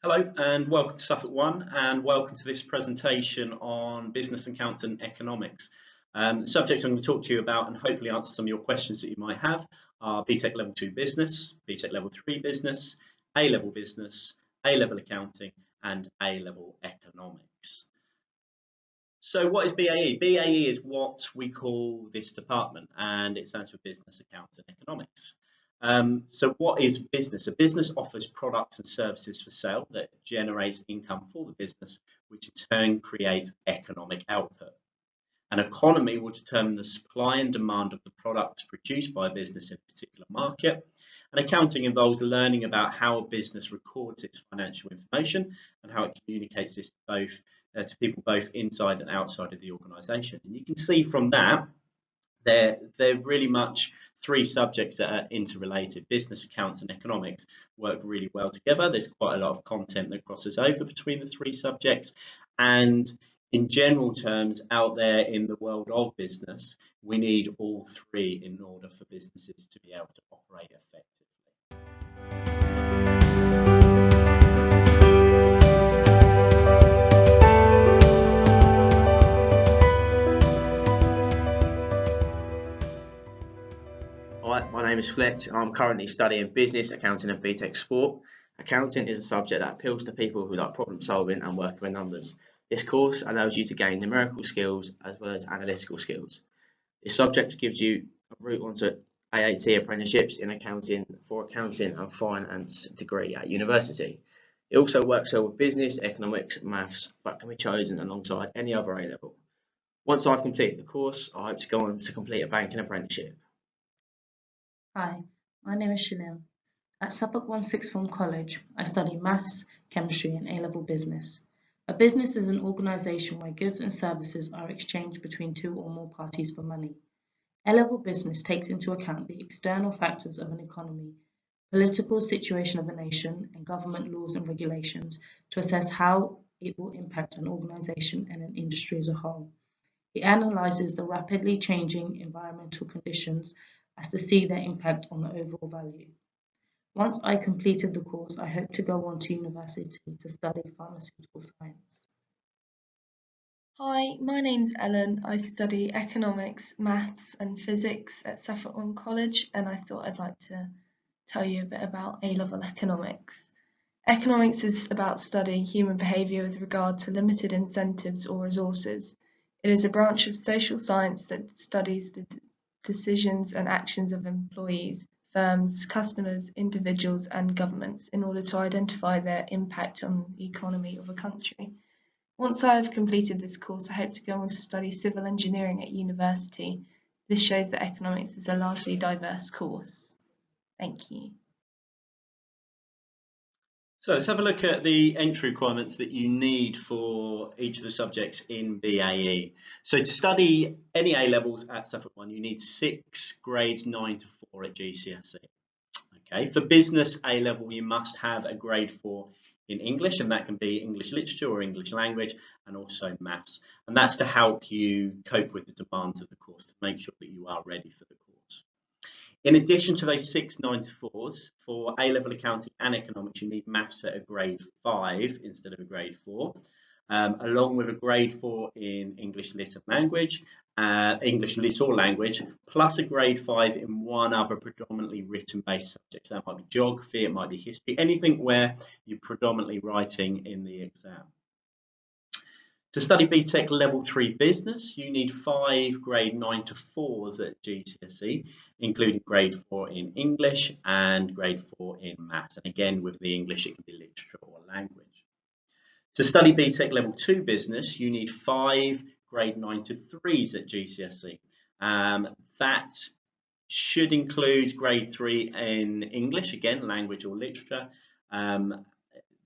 Hello and welcome to Suffolk One and welcome to this presentation on business accounts and economics. The subjects I'm going to talk to you about and hopefully answer some of your questions that you might have are BTEC Level 2 Business, BTEC Level 3 Business, A-Level Business, A-Level Accounting and A-Level Economics. So what is BAE? BAE is what we call this department and it stands for Business Accounts and Economics. So what is business? A business offers products and services for sale that generates income for the business, which in turn creates economic output. An economy will determine the supply and demand of the products produced by a business in a particular market. And accounting involves learning about how a business records its financial information and how it communicates this to people both inside and outside of the organisation. And you can see from that they're really much three subjects that are interrelated. Business accounts and economics work really well together. There's quite a lot of content that crosses over between the three subjects, and in general terms out there in the world of business, we need all three in order for businesses to be able to operate effectively. Hi, my name is Fletch. I'm currently studying business, accounting and BTEC sport. Accounting is a subject that appeals to people who like problem solving and working with numbers. This course allows you to gain numerical skills as well as analytical skills. This subject gives you a route onto AAT apprenticeships in accounting for accounting and finance degree at university. It also works well with business, economics, maths, but can be chosen alongside any other A level. Once I've completed the course, I hope to go on to complete a banking apprenticeship. Hi, my name is Chanel. At Suffolk One Sixth Form College, I study maths, chemistry and A-level business. A business is an organisation where goods and services are exchanged between two or more parties for money. A-level business takes into account the external factors of an economy, political situation of a nation and government laws and regulations to assess how it will impact an organisation and an industry as a whole. It analyses the rapidly changing environmental conditions as to see their impact on the overall value. Once I completed the course, I hope to go on to university to study pharmaceutical science. Hi, my name's Ellen. I study economics, maths and physics at Suffolk One College, and I thought I'd like to tell you a bit about A-level economics. Economics is about studying human behaviour with regard to limited incentives or resources. It is a branch of social science that studies the decisions and actions of employees, firms, customers, individuals and governments in order to identify their impact on the economy of a country. Once I have completed this course, I hope to go on to study civil engineering at university. This shows that economics is a largely diverse course. Thank you. So let's have a look at the entry requirements that you need for each of the subjects in BAE. So to study any A levels at Suffolk One, you need 6 grades 9 to 4 at GCSE. Okay, for business A level, you must have a grade 4 in English, and that can be English literature or English language, and also maths. And that's to help you cope with the demands of the course, to make sure that you are ready for the course. In addition to those 6 9 to 4s, for A-level accounting and economics, you need maths at a grade 5 instead of a grade 4, along with a grade 4 in English Lit and Language, English Lit or Language, plus a grade 5 in one other predominantly written-based subject. So that might be geography, it might be history, anything where you're predominantly writing in the exam. To study BTEC Level 3 Business, you need 5 grade 9 to 4s at GCSE, including grade 4 in English and grade 4 in maths. And again, with the English, it can be literature or language. To study BTEC Level 2 Business, you need 5 grade 9 to 3s at GCSE. That should include grade 3 in English, again, language or literature.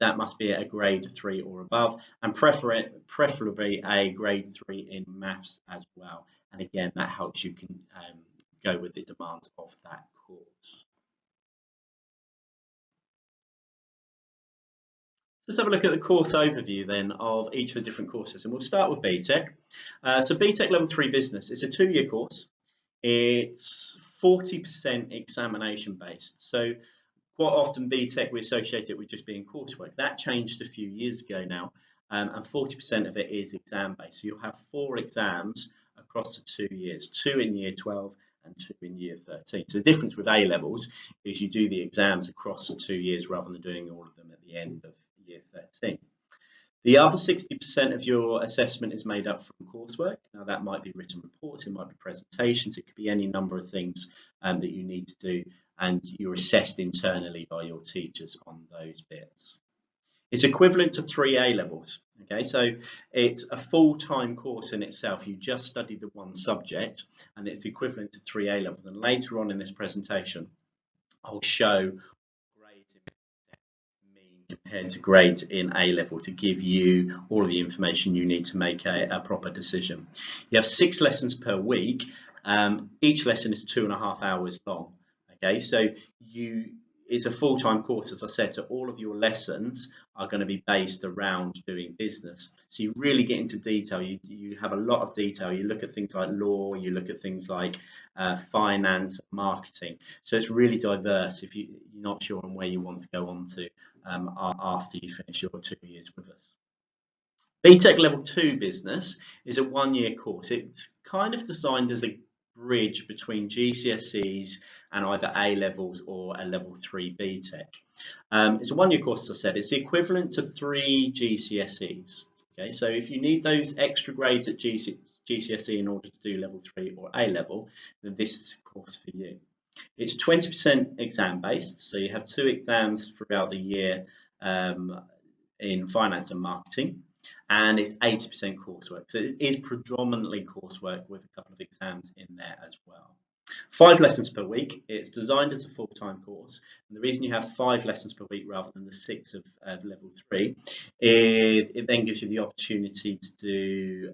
That must be a grade 3 or above, and preferably a grade 3 in maths as well. And again, that helps you can go with the demands of that course. So let's have a look at the course overview then of each of the different courses, and we'll start with BTEC. So BTEC Level 3 Business is a 2-year course. It's 40% examination based. So quite often BTEC, we associate it with just being coursework. That changed a few years ago now, and 40% of it is exam-based. So you'll have 4 exams across the 2 years, 2 in year 12 and 2 in year 13. So the difference with A levels is you do the exams across the 2 years rather than doing all of them at the end of year 13. The other 60% of your assessment is made up from coursework. Now that might be written reports, it might be presentations, it could be any number of things that you need to do, and you're assessed internally by your teachers on those bits. It's equivalent to 3 A levels. Okay, so it's a full-time course in itself. You just study the one subject, and it's equivalent to 3 A levels. And later on in this presentation, I'll show grades in mean compared to grades in A level to give you all of the information you need to make a proper decision. You have 6 lessons per week. Each lesson is 2.5 hours long. Okay, so it's a full-time course, as I said, so all of your lessons are going to be based around doing business. So you really get into detail. You have a lot of detail. You look at things like law, you look at things like finance, marketing. So it's really diverse if you're not sure on where you want to go on to after you finish your 2 years with us. BTEC Level 2 Business is a 1-year course. It's kind of designed as a bridge between GCSEs and either A levels or a level 3 BTEC. It's a 1-year course, as I said. It's the equivalent to 3 GCSEs. Okay, so if you need those extra grades at GCSE in order to do level 3 or A level, then this is a course for you. It's 20% exam based, so you have 2 exams throughout the year in finance and marketing. And it's 80% coursework. So it is predominantly coursework with a couple of exams in there as well. 5 lessons per week. It's designed as a full-time course. And the reason you have 5 lessons per week rather than the 6 of level 3 is it then gives you the opportunity to do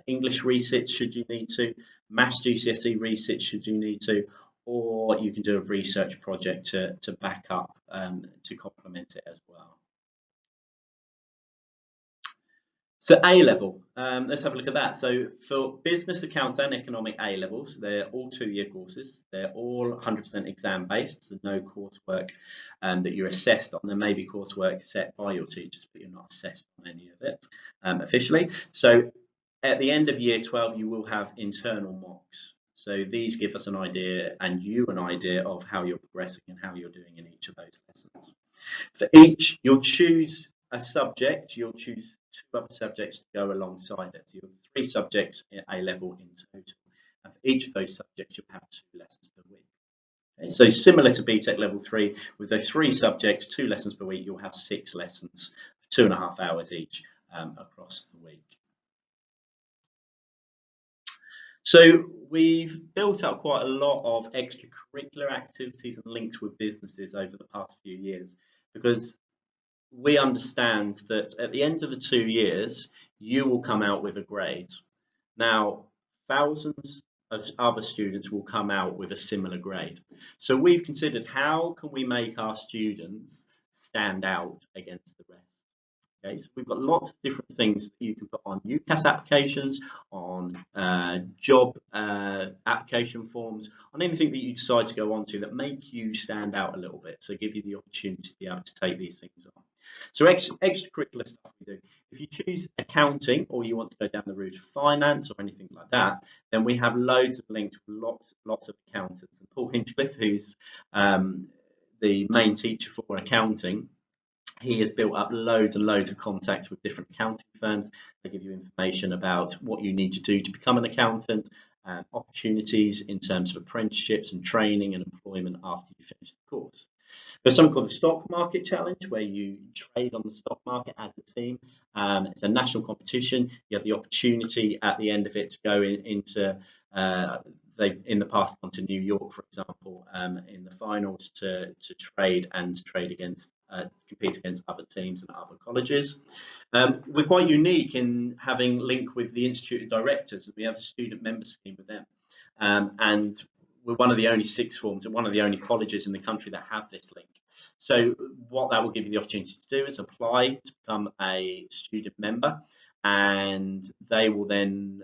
English resits should you need to, Maths GCSE resits should you need to, or you can do a research project to back up to complement it as well. So A level, let's have a look at that. So for business, accounts and economic A levels, they're all 2-year courses. They're all 100% exam based, so no coursework that you're assessed on. There may be coursework set by your teachers, but you're not assessed on any of it officially. So at the end of year 12, you will have internal mocks. So these give us an idea and you an idea of how you're progressing and how you're doing in each of those lessons. For each, you'll choose a subject, you'll choose 2 other subjects to go alongside it. So you have 3 subjects at A level in total. And for each of those subjects, you'll have 2 lessons per week. Okay, so similar to BTEC Level 3, with those 3 subjects, 2 lessons per week, you'll have 6 lessons, 2.5 hours each across the week. So we've built up quite a lot of extracurricular activities and links with businesses over the past few years, because we understand that at the end of the 2 years, you will come out with a grade. Now, thousands of other students will come out with a similar grade. So we've considered, how can we make our students stand out against the rest? Okay, so we've got lots of different things that you can put on UCAS applications, on job application forms, on anything that you decide to go on to that make you stand out a little bit, so give you the opportunity to be able to take these things on. So extracurricular stuff we do. If you choose accounting or you want to go down the route of finance or anything like that, then we have loads of links with lots of accountants. And Paul Hinchcliffe, who's the main teacher for accounting, he has built up loads and loads of contacts with different accounting firms. They give you information about what you need to do to become an accountant, opportunities in terms of apprenticeships and training and employment after you finish the course. There's something called the Stock Market Challenge, where you trade on the stock market as a team. It's a national competition. You have the opportunity at the end of it to go into, they've in the past gone to New York, for example, in the finals to trade against, compete against other teams and other colleges. We're quite unique in having link with the Institute of Directors. We have a student member scheme with them. And we're one of the only sixth forms and one of the only colleges in the country that have this link. So what that will give you the opportunity to do is apply to become a student member, and they will then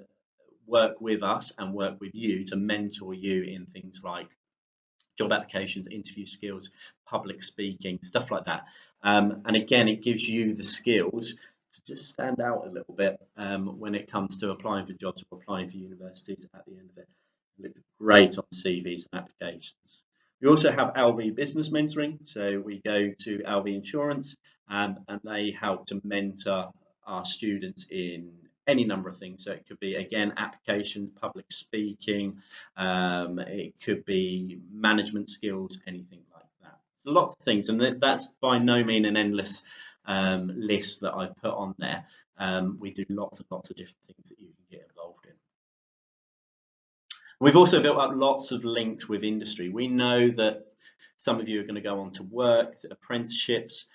work with us and work with you to mentor you in things like job applications, interview skills, public speaking, stuff like that. And again, it gives you the skills to just stand out a little bit when it comes to applying for jobs or applying for universities at the end of it. It looks great on CVs and applications. We also have LV Business Mentoring. So we go to LV Insurance and they help to mentor our students in any number of things. So it could be, again, application, public speaking, it could be management skills, anything like that. So lots of things, and that's by no means an endless list that I've put on there. We do lots and lots of different things that you can get involved in. We've also built up lots of links with industry. We know that some of you are going to go on to work, to apprenticeships,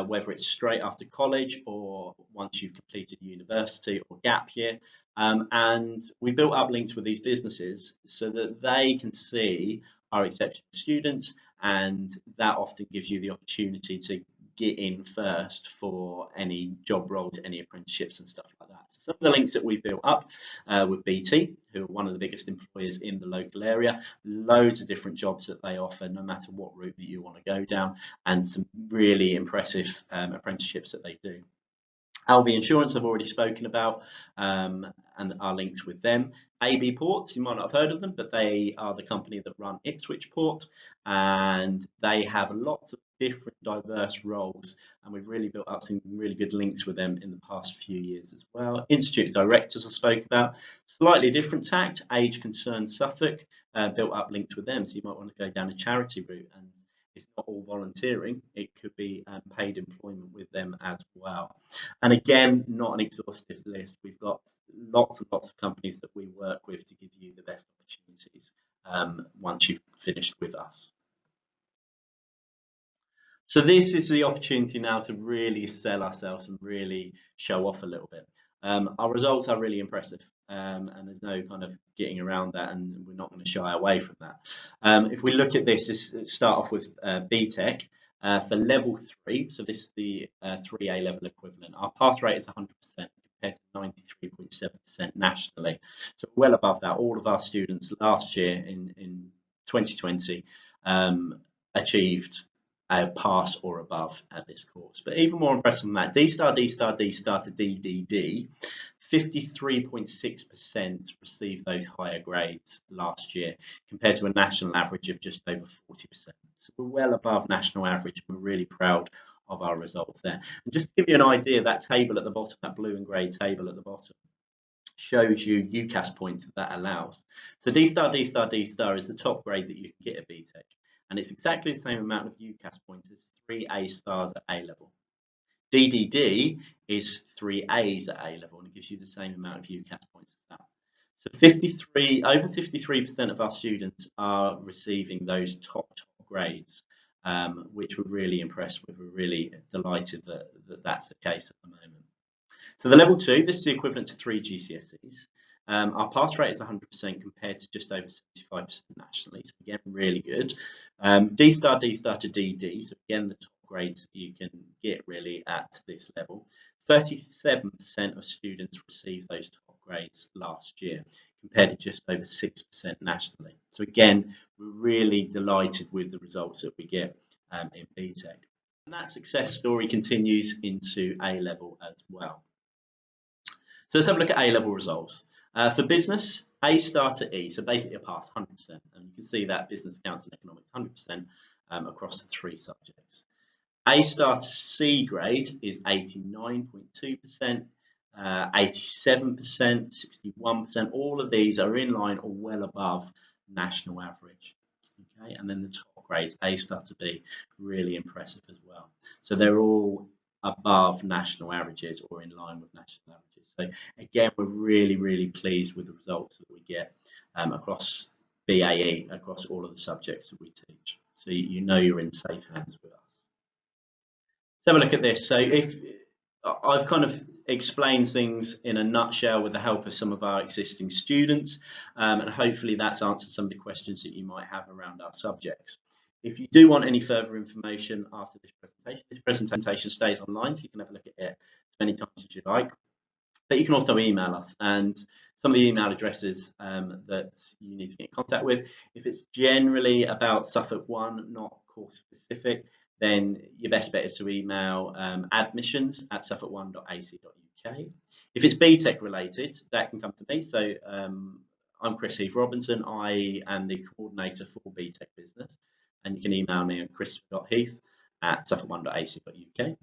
whether it's straight after college or once you've completed university or gap year. And we built up links with these businesses so that they can see our exceptional students, and that often gives you the opportunity to get in first for any job roles, any apprenticeships and stuff like that. So some of the links that we've built up with BT, who are one of the biggest employers in the local area, loads of different jobs that they offer no matter what route that you want to go down, and some really impressive apprenticeships that they do. LV Insurance I've already spoken about, and our links with them. AB Ports, you might not have heard of them, but they are the company that run Ipswich Port, and they have lots of different diverse roles, and we've really built up some really good links with them in the past few years as well. Institute of Directors I spoke about, slightly different tact, Age Concerned Suffolk, built up links with them, so you might want to go down a charity route, and it's not all volunteering, it could be paid employment with them as well. And again, not an exhaustive list. We've got lots and lots of companies that we work with to give you the best opportunities once you've finished with us. So this is the opportunity now to really sell ourselves and really show off a little bit. Our results are really impressive, and there's no kind of getting around that, and we're not going to shy away from that. If we look at this, start off with BTEC. For level 3, so this is the 3A level equivalent, our pass rate is 100% compared to 93.7% nationally. So well above that. All of our students last year in 2020 achieved a pass or above at this course. But even more impressive than that, D-star, D-star, D-star to DDD, 53.6% received those higher grades last year compared to a national average of just over 40%. So we're well above national average. We're really proud of our results there. And just to give you an idea, that table at the bottom, that blue and grey table at the bottom, shows you UCAS points that allows. So D-star, D-star, D-star is the top grade that you can get at BTEC. And it's exactly the same amount of UCAS points as 3 A stars at A level. DDD is 3 A's at A level, and it gives you the same amount of UCAS points as that. So over 53% of our students are receiving those top grades, which we're really impressed with. We're really delighted that that's the case at the moment. So the level 2, this is the equivalent to 3 GCSEs. Our pass rate is 100% compared to just over 75% nationally, so again, really good. D-star, D-star to DD, so again, the top grades you can get really at this level. 37% of students received those top grades last year, compared to just over 6% nationally. So again, we're really delighted with the results that we get in BTEC. And that success story continues into A level as well. So let's have a look at A level results. For business, A star to E, so basically a pass, 100%. And you can see that business, accounts and economics, 100% across the 3 subjects. A star to C grade is 89.2%, 87%, 61%. All of these are in line or well above national average. Okay, and then the top grades, A star to B, really impressive as well. So they're all above national averages or in line with national averages. So again, we're really, really pleased with the results that we get across BAE, across all of the subjects that we teach. So you know you're in safe hands with us. Let's have a look at this. So if I've kind of explained things in a nutshell with the help of some of our existing students, and hopefully that's answered some of the questions that you might have around our subjects. If you do want any further information after this presentation stays online, so you can have a look at it as many times as you like. But you can also email us, and some of the email addresses that you need to get in contact with. If it's generally about Suffolk One, not course specific, then your best bet is to email admissions@suffolk1.ac.uk. If it's BTEC related, that can come to me. So I'm Chris Heath Robinson. I am the coordinator for BTEC Business, and you can email me at christopher.heath@suffolk1.ac.uk.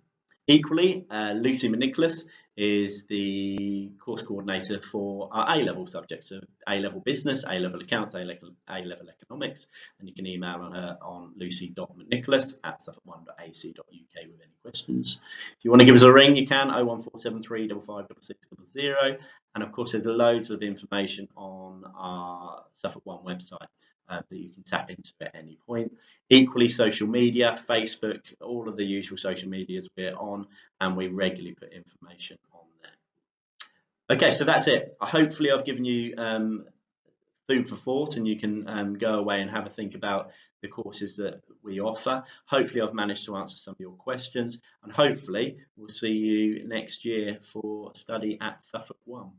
Equally, Lucy McNicholas is the course coordinator for our A-level subjects, so A-level business, A-level accounts, A-level economics, and you can email her on lucy.mcnicholas@suffolk1.ac.uk with any questions. If you want to give us a ring, you can, 01473 556600, and of course there's loads of information on our Suffolk One website that you can tap into at any point. Equally, social media, Facebook, all of the usual social medias we're on, and we regularly put information on there. Okay, so that's it. Hopefully I've given you food for thought, and you can go away and have a think about the courses that we offer. Hopefully I've managed to answer some of your questions, and hopefully we'll see you next year for study at Suffolk One.